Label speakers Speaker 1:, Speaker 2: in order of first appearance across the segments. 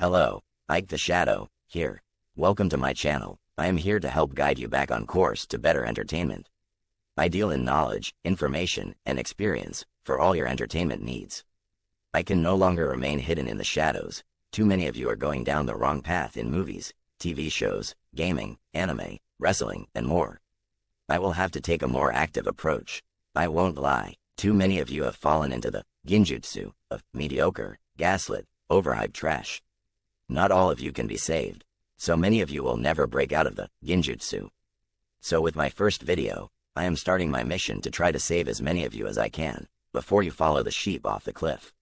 Speaker 1: Hello, Ike the Shadow, here. Welcome to my channel. I am here to help guide you back on course to better entertainment. I deal in knowledge, information, and experience for all your entertainment needs. I can no longer remain hidden in the shadows. Too many of you are going down the wrong path in movies, TV shows, gaming, anime, wrestling, and more. I will have to take a more active approach. I won't lie, too many of you have fallen into the genjutsu of mediocre, gaslit, overhyped trash. Not all of you can be saved. So many of you will never break out of the genjutsu. So with my first video, I am starting my mission to try to save as many of you as I can, before you follow the sheep off the cliff.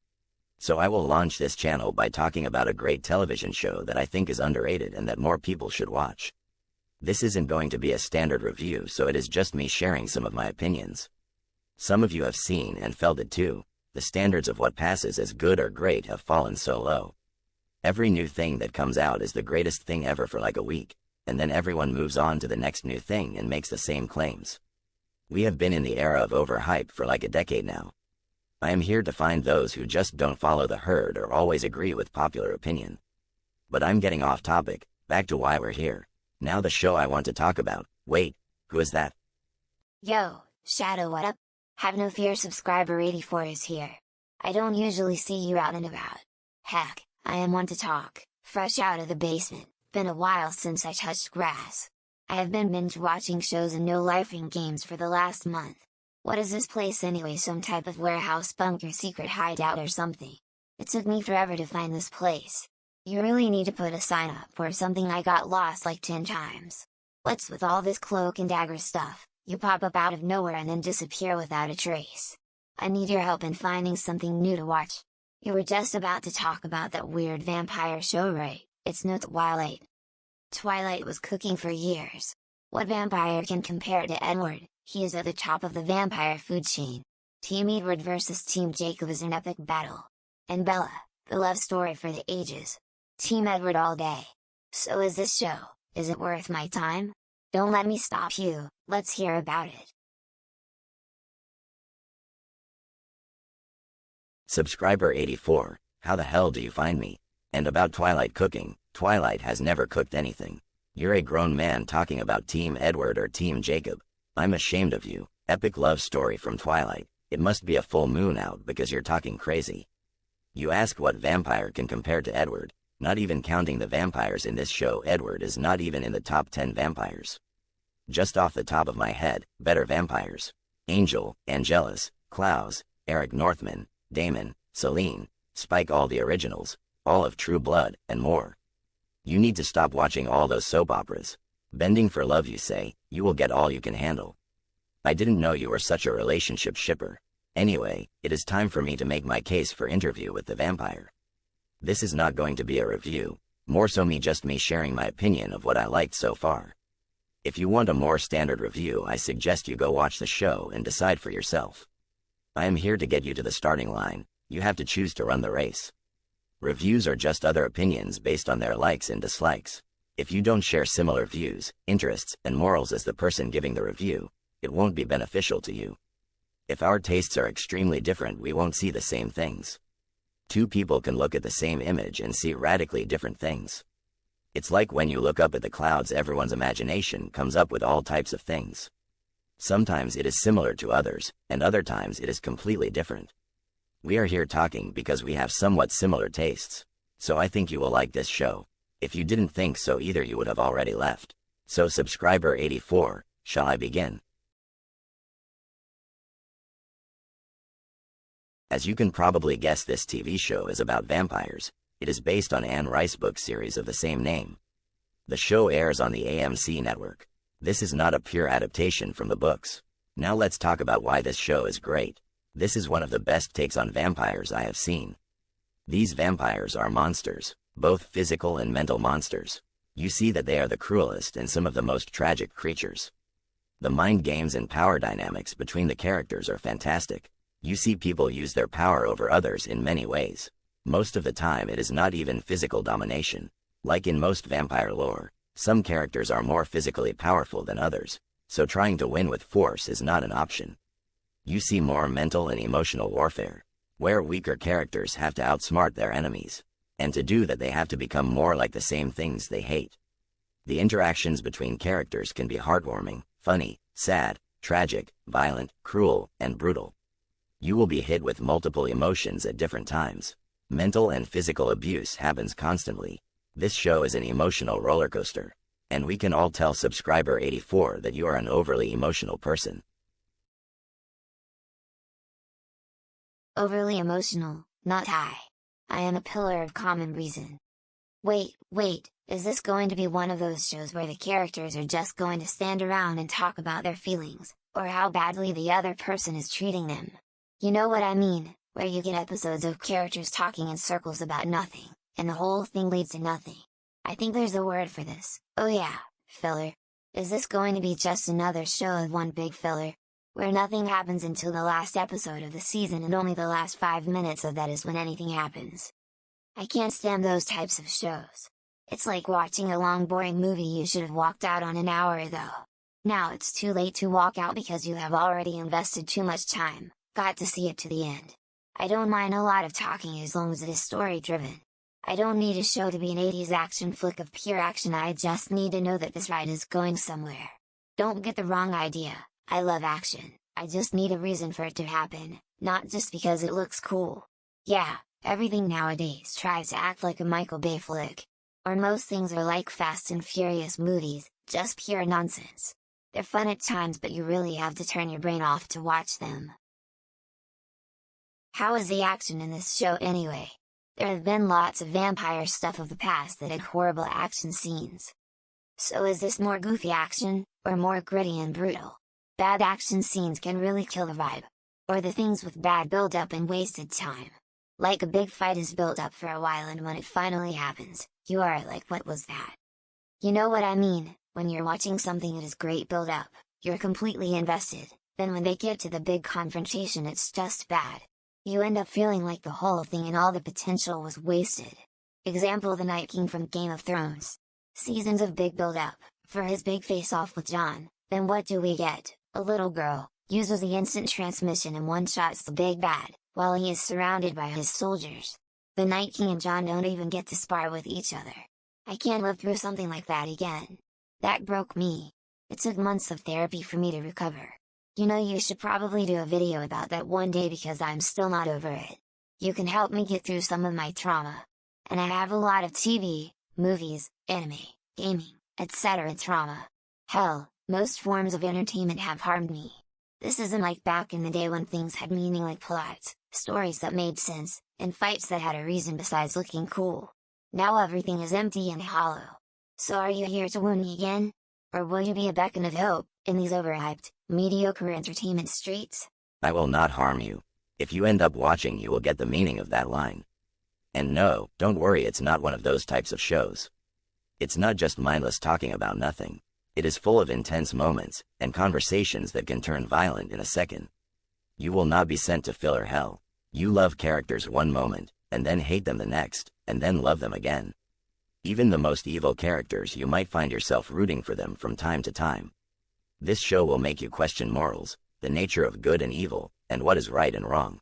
Speaker 1: So I will launch this channel by talking about a great television show that I think is underrated and that more people should watch. This isn't going to be a standard review, so it is just me sharing some of my opinions. Some of you have seen and felt it too. The standards of what passes as good or great have fallen so low. Every new thing that comes out is the greatest thing ever for like a week, and then everyone moves on to the next new thing and makes the same claims. We have been in the era of overhype for like a decade now. I am here to find those who just don't follow the herd or always agree with popular opinion. But I'm getting off topic, back to why we're here. Now the show I want to talk about. Wait, who is that?
Speaker 2: Yo, Shadow, what up? Have no fear, subscriber 84 is here. I don't usually see you out and about. Heck, I am one to talk, fresh out of the basement, been a while since I touched grass. I have been binge watching shows and no-lifing games for the last month. What is this place anyway, some type of warehouse, bunker, secret hideout or something? It took me forever to find this place. You really need to put a sign up or something, I got lost like 10 times. What's with all this cloak and dagger stuff? You pop up out of nowhere and then disappear without a trace. I need your help in finding something new to watch. You were just about to talk about that weird vampire show, right? It's no Twilight. Twilight was cooking for years. What vampire can compare to Edward? He is at the top of the vampire food chain. Team Edward versus Team Jacob is an epic battle. And Bella, the love story for the ages. Team Edward all day. So is this show, is it worth my time? Don't let me stop you, let's hear about it.
Speaker 1: Subscriber 84, how the hell do you find me? And about Twilight cooking, Twilight has never cooked anything. You're a grown man talking about Team Edward or Team Jacob. I'm ashamed of you. Epic love story from Twilight. It must be a full moon out because you're talking crazy. You ask what vampire can compare to Edward. Not even counting the vampires in this show, Edward is not even in the top 10 vampires. Just off the top of my head, better vampires: Angel, Angelus, Klaus, Eric Northman, Damon, Celine, Spike, all the originals, all of True Blood, and more. You need to stop watching all those soap operas. Bending for love, you say, you will get all you can handle. I didn't know you were such a relationship shipper. Anyway, it is time for me to make my case for Interview with the Vampire. This is not going to be a review, more so me sharing my opinion of what I liked so far. If you want a more standard review, I suggest you go watch the show and decide for yourself. I am here to get you to the starting line. You have to choose to run the race. Reviews are just other opinions based on their likes and dislikes. If you don't share similar views, interests, and morals as the person giving the review, it won't be beneficial to you. If our tastes are extremely different, we won't see the same things. Two people can look at the same image and see radically different things. It's like when you look up at the clouds, everyone's imagination comes up with all types of things. Sometimes it is similar to others, and other times it is completely different. We are here talking because we have somewhat similar tastes. So I think you will like this show. If you didn't think so either, you would have already left. So subscriber 84, shall I begin? As you can probably guess, this TV show is about vampires. It is based on Anne Rice's book series of the same name. The show airs on the AMC network. This is not a pure adaptation from the books. Now let's talk about why this show is great. This is one of the best takes on vampires I have seen. These vampires are monsters, both physical and mental monsters. You see that they are the cruelest and some of the most tragic creatures. The mind games and power dynamics between the characters are fantastic. You see people use their power over others in many ways. Most of the time it is not even physical domination. Like in most vampire lore, some characters are more physically powerful than others, so trying to win with force is not an option. You see more mental and emotional warfare, where weaker characters have to outsmart their enemies. And to do that they have to become more like the same things they hate. The interactions between characters can be heartwarming, funny, sad, tragic, violent, cruel, and brutal. You will be hit with multiple emotions at different times. Mental and physical abuse happens constantly. This show is an emotional roller coaster. And we can all tell subscriber 84 that you are an overly emotional person.
Speaker 2: Overly emotional, not I. I am a pillar of common reason. Wait, is this going to be one of those shows where the characters are just going to stand around and talk about their feelings, or how badly the other person is treating them? You know what I mean, where you get episodes of characters talking in circles about nothing, and the whole thing leads to nothing. I think there's a word for this. Oh yeah, filler. Is this going to be just another show of one big filler, where nothing happens until the last episode of the season and only the last 5 minutes of that is when anything happens? I can't stand those types of shows. It's like watching a long boring movie you should have walked out on an hour ago. Now it's too late to walk out because you have already invested too much time, got to see it to the end. I don't mind a lot of talking as long as it is story driven. I don't need a show to be an 80s action flick of pure action, I just need to know that this ride is going somewhere. Don't get the wrong idea, I love action, I just need a reason for it to happen, not just because it looks cool. Yeah, everything nowadays tries to act like a Michael Bay flick. Or most things are like Fast and Furious movies, just pure nonsense. They're fun at times but you really have to turn your brain off to watch them. How is the action in this show anyway? There have been lots of vampire stuff of the past that had horrible action scenes. So is this more goofy action, or more gritty and brutal? Bad action scenes can really kill the vibe. Or the things with bad build-up and wasted time. Like a big fight is built up for a while and when it finally happens, you are like, what was that? You know what I mean, when you're watching something that is great build-up, you're completely invested, then when they get to the big confrontation it's just bad. You end up feeling like the whole thing and all the potential was wasted. Example: the Night King from Game of Thrones. Seasons of big build-up, for his big face-off with Jon, then what do we get? A little girl, uses the instant transmission and one-shots the big bad, while he is surrounded by his soldiers. The Night King and Jon don't even get to spar with each other. I can't live through something like that again. That broke me. It took months of therapy for me to recover. You know, you should probably do a video about that one day because I'm still not over it. You can help me get through some of my trauma. And I have a lot of TV, movies, anime, gaming, etc. trauma. Hell, most forms of entertainment have harmed me. This isn't like back in the day when things had meaning, like plots, stories that made sense, and fights that had a reason besides looking cool. Now everything is empty and hollow. So are you here to wound me again? Or will you be a beacon of hope, in these overhyped, mediocre entertainment streets?
Speaker 1: I will not harm you. If you end up watching you will get the meaning of that line. And no, don't worry, it's not one of those types of shows. It's not just mindless talking about nothing. It is full of intense moments, and conversations that can turn violent in a second. You will not be sent to filler hell. You love characters one moment, and then hate them the next, and then love them again. Even the most evil characters, you might find yourself rooting for them from time to time. This show will make you question morals, the nature of good and evil, and what is right and wrong.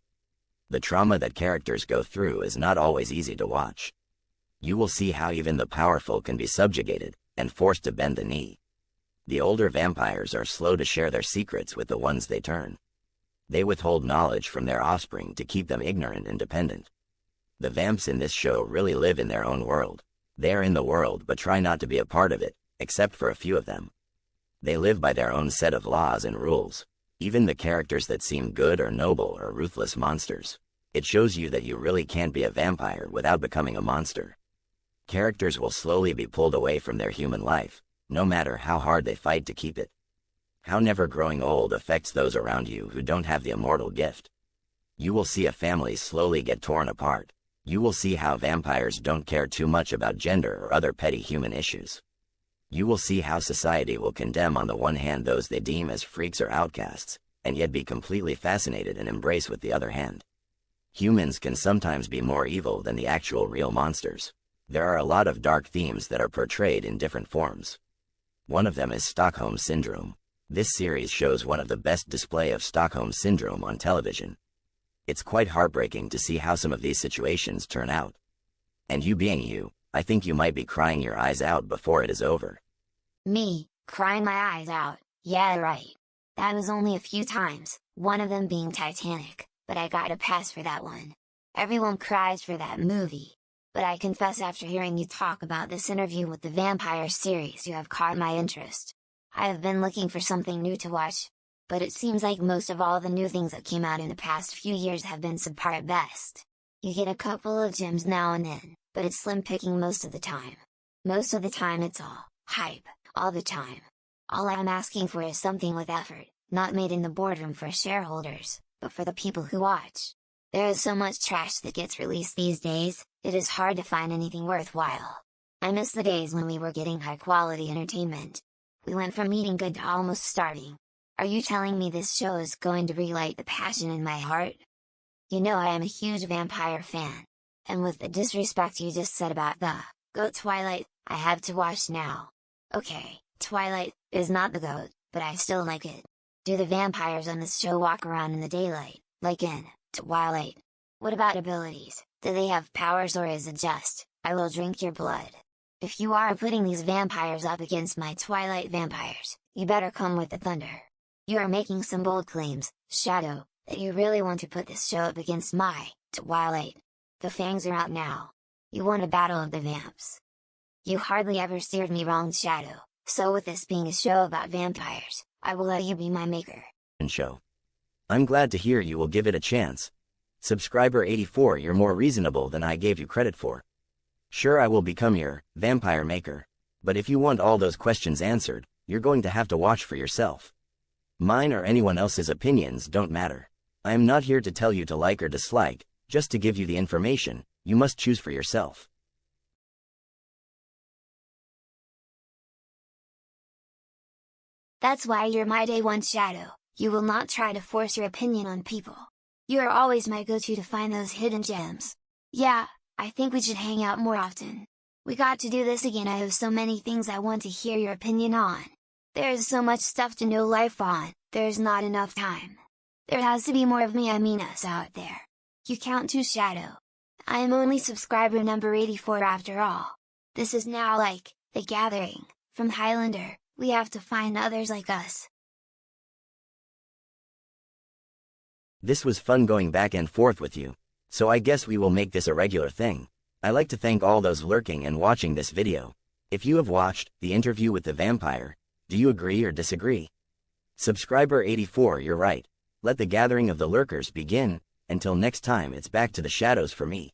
Speaker 1: The trauma that characters go through is not always easy to watch. You will see how even the powerful can be subjugated, and forced to bend the knee. The older vampires are slow to share their secrets with the ones they turn. They withhold knowledge from their offspring to keep them ignorant and dependent. The vamps in this show really live in their own world. They are in the world but try not to be a part of it, except for a few of them. They live by their own set of laws and rules. Even the characters that seem good or noble are ruthless monsters. It shows you that you really can't be a vampire without becoming a monster. Characters will slowly be pulled away from their human life, no matter how hard they fight to keep it. How never growing old affects those around you who don't have the immortal gift. You will see a family slowly get torn apart. You will see how vampires don't care too much about gender or other petty human issues. You will see how society will condemn on the one hand those they deem as freaks or outcasts, and yet be completely fascinated and embrace with the other hand. Humans can sometimes be more evil than the actual real monsters. There are a lot of dark themes that are portrayed in different forms. One of them is Stockholm Syndrome. This series shows one of the best display of Stockholm Syndrome on television. It's quite heartbreaking to see how some of these situations turn out. And you being you, I think you might be crying your eyes out before it is over.
Speaker 2: Me, crying my eyes out, yeah right. That was only a few times, one of them being Titanic, but I got a pass for that one. Everyone cries for that movie. But I confess after hearing you talk about this interview with the vampire series you have caught my interest. I have been looking for something new to watch. But it seems like most of all the new things that came out in the past few years have been subpar at best. You get a couple of gems now and then, but it's slim picking most of the time. Most of the time it's all hype, all the time. All I'm asking for is something with effort, not made in the boardroom for shareholders, but for the people who watch. There is so much trash that gets released these days, it is hard to find anything worthwhile. I miss the days when we were getting high quality entertainment. We went from eating good to almost starving. Are you telling me this show is going to relight the passion in my heart? You know I am a huge vampire fan. And with the disrespect you just said about the GOAT Twilight, I have to watch now. Okay, Twilight is not the GOAT, but I still like it. Do the vampires on this show walk around in the daylight, like in Twilight? What about abilities? Do they have powers, or is it just, I will drink your blood? If you are putting these vampires up against my Twilight vampires, you better come with the thunder. You are making some bold claims, Shadow, that you really want to put this show up against my Twilight. The fangs are out now. You want a battle of the vamps. You hardly ever steered me wrong, Shadow, so with this being a show about vampires, I will let you be my maker.
Speaker 1: Show. I'm glad to hear you will give it a chance. Subscriber 84, you're more reasonable than I gave you credit for. Sure, I will become your vampire maker, but if you want all those questions answered, you're going to have to watch for yourself. Mine or anyone else's opinions don't matter. I am not here to tell you to like or dislike, just to give you the information. You must choose for yourself.
Speaker 2: That's why you're my day one, Shadow. You will not try to force your opinion on people. You are always my go-to to find those hidden gems. Yeah, I think we should hang out more often. We got to do this again. I have so many things I want to hear your opinion on. There is so much stuff to know life on, there's not enough time. There has to be more of me, I mean us, out there. You count too, Shadow. I am only subscriber number 84 after all. This is now like, The Gathering, from Highlander. We have to find others like us.
Speaker 1: This was fun going back and forth with you, so I guess we will make this a regular thing. I like to thank all those lurking and watching this video. If you have watched the interview with the vampire, do you agree or disagree? Subscriber 84, you're right. Let the gathering of the lurkers begin. Until next time, it's back to the shadows for me.